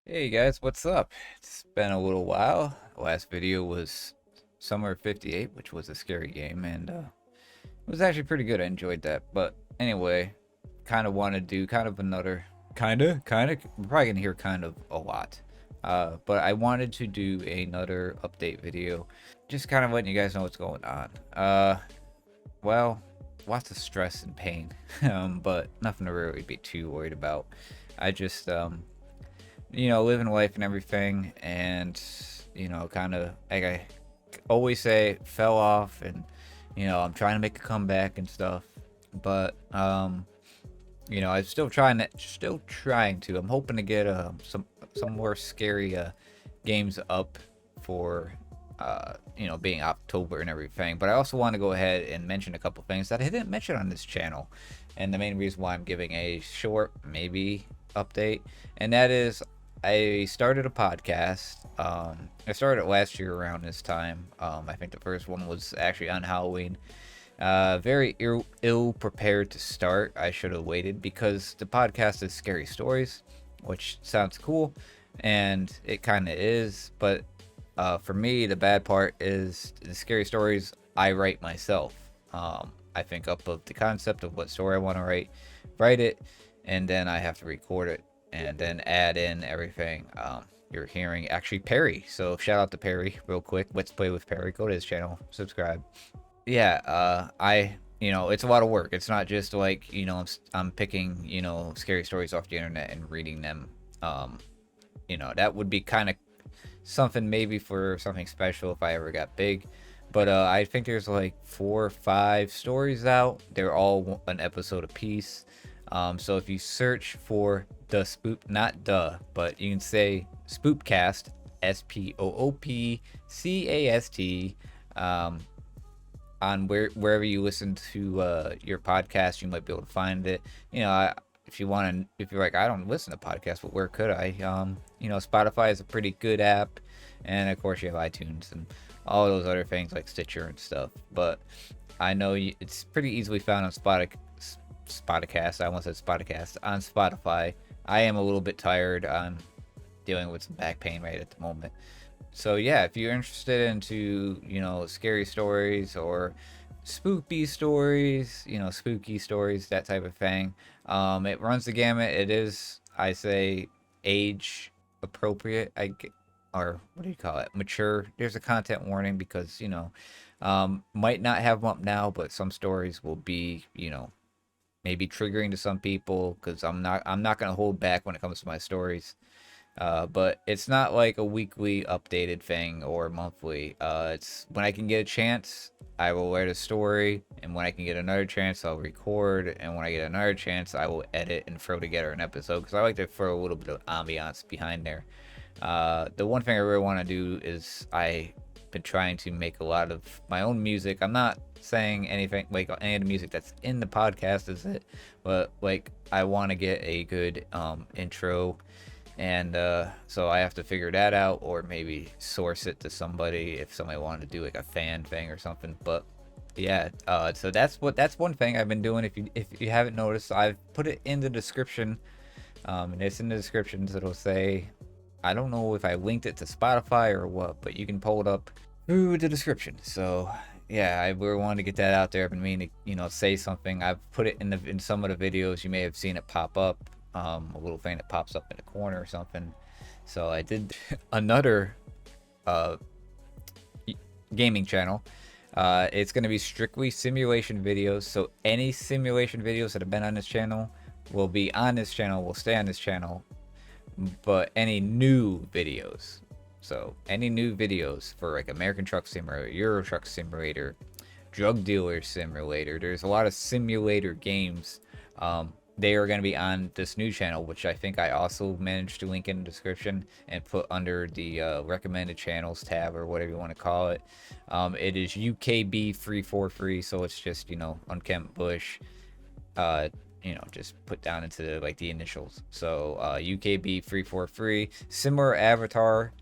Hey guys, what's up? It's been a little while. The last video was Summer 58, which was a scary game, and it was actually pretty good. I enjoyed that. But anyway, kind of want to do kind of another, we're probably gonna hear kind of a lot. But I wanted to do another update video, just kind of letting you guys know what's going on. Well, lots of stress and pain, but nothing to really be too worried about. I just living life and everything, and kind of like I always say, fell off, and I'm trying to make a comeback and stuff, but I'm still trying to. I'm hoping to get some more scary games up for being October and everything. But I also want to go ahead and mention a couple things that I didn't mention on this channel, and the main reason why I'm giving a short maybe update, and that is I started a podcast. I started it last year around this time. I think the first one was actually on Halloween. Very ill prepared to start. I should have waited because the podcast is scary stories, which sounds cool, and it kind of is. But for me, the bad part is the scary stories I write myself. I think up of the concept of what story I want to write it, and then I have to record it and then add in everything you're hearing. Actually, Perry. So shout out to Perry real quick. Let's Play with Perry. Go to his channel, subscribe. Yeah, it's a lot of work. It's not just like I'm picking scary stories off the internet and reading them. That would be kind of something maybe for something special if I ever got big. But I think there's like 4 or 5 stories out. They're all an episode apiece. So if you search for the spoop, not the, but you can say Spoopcast, Spoopcast, on wherever you listen to your podcast, you might be able to find it. If you want to, if you're like, I don't listen to podcasts, but where could I? Spotify is a pretty good app, and of course you have iTunes and all those other things like Stitcher and stuff. But I know it's pretty easily found on Spoticast. I almost said Spoticast on Spotify. I am a little bit tired. I'm dealing with some back pain right at the moment. So yeah, if you're interested into scary stories or spooky stories, spooky stories, that type of thing, it runs the gamut. It is, I say, age appropriate. Or what do you call it? Mature. There's a content warning because might not have them up now, but some stories will be maybe triggering to some people because I'm not gonna hold back when it comes to my stories. But it's not like a weekly updated thing or monthly. It's when I can get a chance, I will write a story, and when I can get another chance, I'll record, and when I get another chance, I will edit and throw together an episode because I like to throw a little bit of ambiance behind there. The one thing I really want to do is I've been trying to make a lot of my own music. I'm not saying anything like any of the music that's in the podcast is it, but like I want to get a good intro, and so I have to figure that out, or maybe source it to somebody if somebody wanted to do like a fan thing or something. But yeah, so that's one thing I've been doing. If you haven't noticed, I've put it in the description, and it's in the description, so it'll say, I don't know if I linked it to Spotify or what, but you can pull it up through the description. So yeah, I really wanted to get that out there. I've been meaning to say something. I've put it in some of the videos. You may have seen it pop up, a little thing that pops up in the corner or something. So I did another uh, gaming channel. It's going to be strictly simulation videos. So any simulation videos that have been on this channel will be on this channel, will stay on this channel. But any new videos, so any new videos for like American Truck Simulator, Euro Truck Simulator, Drug Dealer Simulator, there's a lot of simulator games. They are going to be on this new channel, which I think I also managed to link in the description and put under the recommended channels tab or whatever you want to call it. It is UKB343, so it's just Unkempt Bush, just put down into like the initials. So UKB343, similar avatar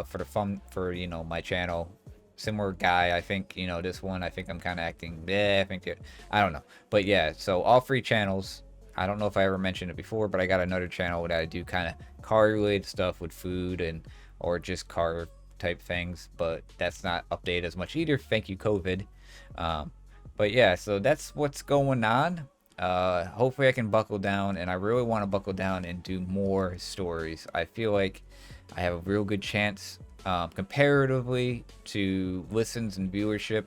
for the fun for my channel, similar guy. I think this one, I think I'm kind of acting, I don't know, but yeah, so all 3 channels. I don't know if I ever mentioned it before, but I got another channel that I do kind of car related stuff with food and or just car type things, but that's not updated as much either. Thank you, COVID. Um, but yeah, so that's what's going on. Hopefully I can buckle down, and I really want to buckle down and do more stories. I feel like I have a real good chance, comparatively to listens and viewership,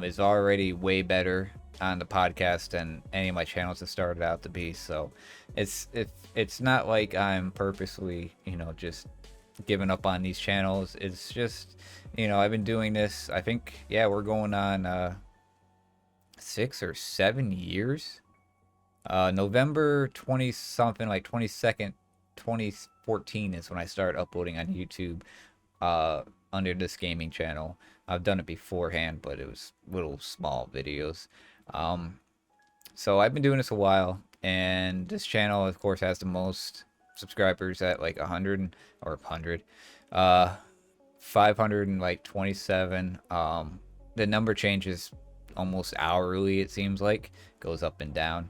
is already way better on the podcast than any of my channels have started out to be. So it's not like I'm purposely, just giving up on these channels. It's just, I've been doing this. I think, yeah, we're going on 6 or 7 years. November 20 something, like 22nd, 2014 is when I started uploading on YouTube under this gaming channel. I've done it beforehand, but it was little small videos. So I've been doing this a while, and this channel, of course, has the most subscribers at like 100 or 100, 527. The number changes almost hourly, it seems like, goes up and down.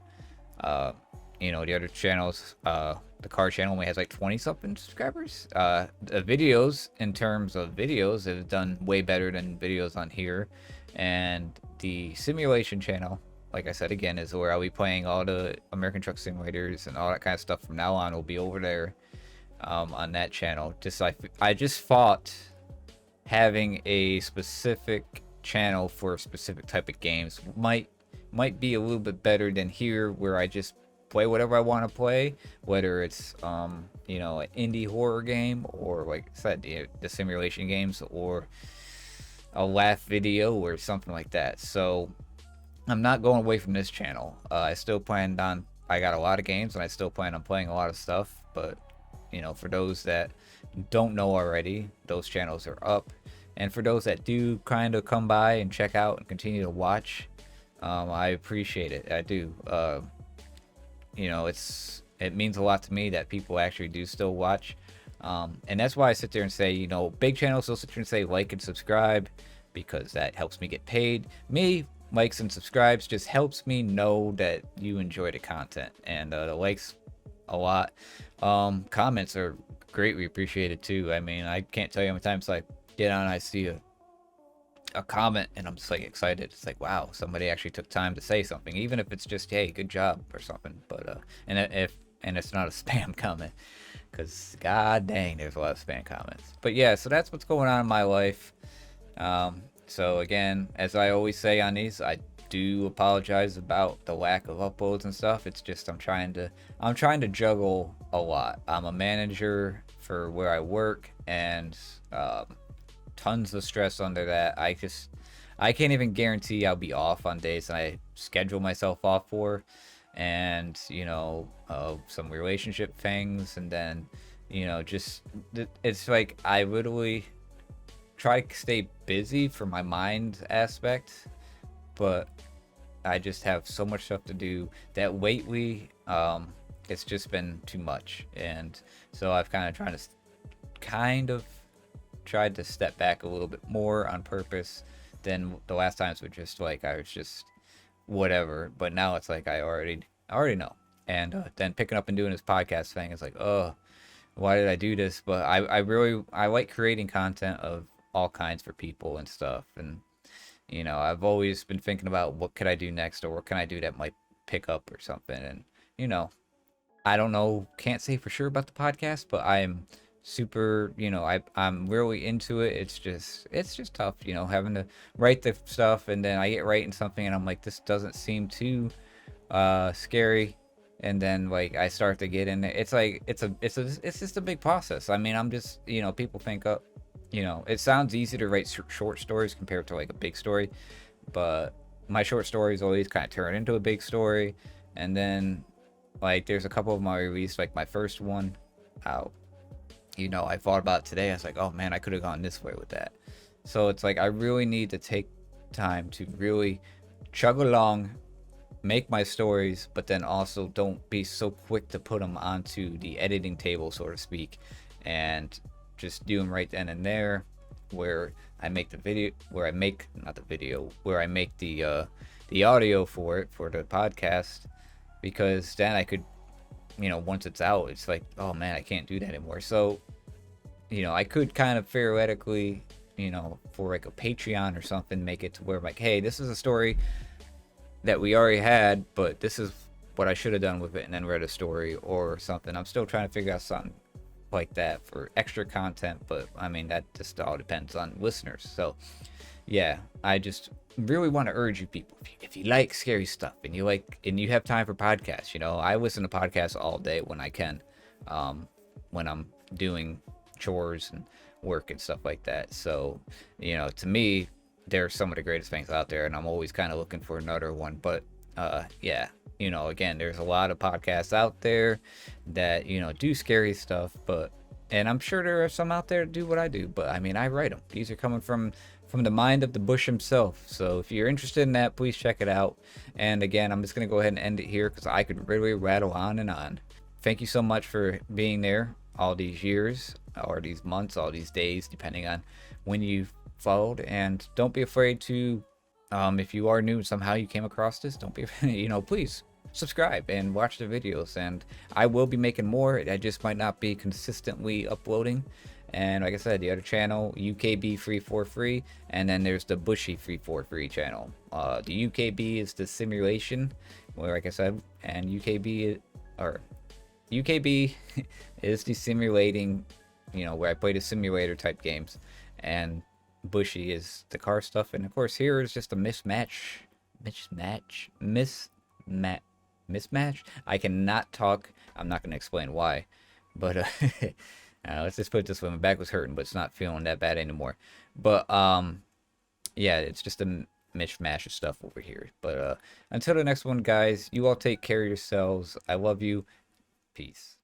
The other channels, the car channel only has like 20 something subscribers. The videos, in terms of videos, have done way better than videos on here. And the simulation channel, like I said again, is where I'll be playing all the American Truck Simulators and all that kind of stuff from now on. Will be over there, on that channel. I just thought having a specific channel for a specific type of games might be a little bit better than here, where I just play whatever I want to play, whether it's an indie horror game, or like I said, the simulation games, or a laugh video or something like that. So I'm not going away from this channel. I got a lot of games, and I still plan on playing a lot of stuff. But for those that don't know already, those channels are up. And for those that do kind of come by and check out and continue to watch, I appreciate it. I do. It means a lot to me that people actually do still watch. And that's why I sit there and say, big channels will sit there and say like and subscribe, because that helps me get paid. Likes and subscribes just helps me know that you enjoy the content, and the likes a lot. Comments are greatly appreciated too. I mean, I can't tell you how many times I get on and I see a comment and I'm just like excited. It's like, wow, somebody actually took time to say something, even if it's just, hey, good job or something. But and it's not a spam comment, because god dang, there's a lot of spam comments. But yeah, so that's what's going on in my life. So again, as I always say on these, I do apologize about the lack of uploads and stuff. It's just I'm trying to juggle a lot. I'm a manager for where I work, and tons of stress under that. I can't even guarantee I'll be off on days I schedule myself off for, and some relationship things, and then it's like I literally try to stay busy for my mind aspect, but I just have so much stuff to do that lately, it's just been too much. And so I've tried to step back a little bit more on purpose than the last times were just like I was just whatever. But now it's like I already know. And then picking up and doing this podcast thing is like, oh, why did I do this? But I like creating content of all kinds for people and stuff. And I've always been thinking about what could I do next, or what can I do that might pick up or something. And I don't know, can't say for sure about the podcast, but I'm super, I'm really into it. It's just tough, having to write the stuff, and then I get writing something and I'm like, this doesn't seem too scary, and then like I start to get in it. It's like it's just a big process. I mean, I'm just, people think it sounds easy to write short stories compared to like a big story, but my short stories always kind of turn into a big story. And then like there's a couple of them I released, like my first one out, I thought about it today. I was like, oh man, I could have gone this way with that. So it's like I really need to take time to really chug along, make my stories, but then also don't be so quick to put them onto the editing table, so to speak, and just do them right then and there, where I make the video, where I make the audio for it, for the podcast, because then I could once it's out, it's like, oh man, I can't do that anymore. So, I could kind of theoretically, for like a Patreon or something, make it to where like, hey, this is a story that we already had, but this is what I should have done with it, and then read a story or something. I'm still trying to figure out something like that for extra content, but I mean, that just all depends on listeners. So yeah, I just really want to urge you people, if you like scary stuff and you have time for podcasts, I listen to podcasts all day when I can, when I'm doing chores and work and stuff like that. So to me, they're some of the greatest things out there, and I'm always kind of looking for another one. But yeah, again, there's a lot of podcasts out there that do scary stuff, and I'm sure there are some out there that do what I do, but I mean, I write them. These are coming from the mind of the Bush himself. So if you're interested in that, please check it out. And again, I'm just gonna go ahead and end it here because I could really rattle on and on. Thank you so much for being there all these years, or these months, all these days, depending on when you followed. And don't be afraid to, if you are new and somehow you came across this, don't be please subscribe and watch the videos. And I will be making more. I just might not be consistently uploading. And like I said, the other channel, UKB Free for Free, and then there's the Bushy Free for Free channel. The UKB is the simulation, where like I said, and UKB is the simulating, where I play the simulator type games, and Bushy is the car stuff. And of course, here is just a mismatch. I cannot talk. I'm not going to explain why, but let's just put it this way: my back was hurting, but it's not feeling that bad anymore. But yeah, it's just a mishmash of stuff over here. But until the next one, guys, you all take care of yourselves. I love you. Peace.